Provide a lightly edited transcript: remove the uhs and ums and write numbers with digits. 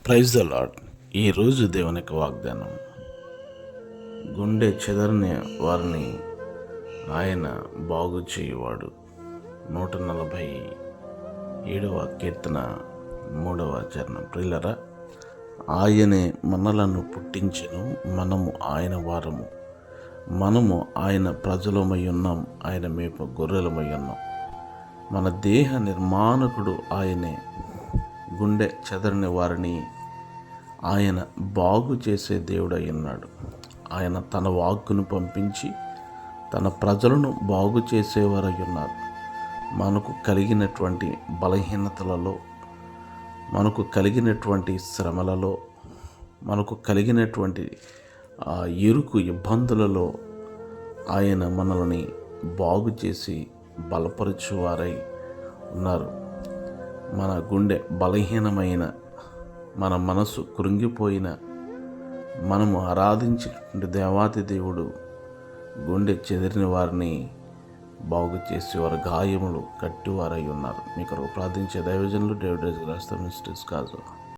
Praise the lord. ఈరోజు దేవుని యొక్క వాగ్దానం, గుండె చెదరని వారిని ఆయన బాగు చేయువాడు. 147వ కీర్తన 3వ చరణం. ప్రియులరా, ఆయనే మనలను పుట్టించెను, మనము ఆయన వారము, మనము ఆయన ప్రజలమై ఉన్నాం, ఆయన మేపు గొర్రెలమై ఉన్నాం. మన దేహ నిర్మాణకుడు ఆయనే. గుండె చెదరని వారిని ఆయన బాగు చేసే దేవుడై ఉన్నాడు. ఆయన తన వాక్కును పంపించి తన ప్రజలను బాగు చేసేవారై ఉన్నారు. మనకు కలిగినటువంటి బలహీనతలలో, మనకు కలిగినటువంటి శ్రమలలో, మనకు కలిగినటువంటి ఇరుకు ఇబ్బందులలో ఆయన మనల్ని బాగు చేసి బలపరచువారై ఉన్నారు. మన గుండె బలహీనమైన, మన మనసు కృంగిపోయిన, మనము ఆరాధించినటువంటి దేవాతి దేవుడు గుండె చెదిరిన వారిని బాగు చేసి వారి గాయములు కట్టివారై ఉన్నారు. మీకు ప్రార్థించే దైవజనులు డేవిడ్ మినిస్ట్రీస్ కాజు.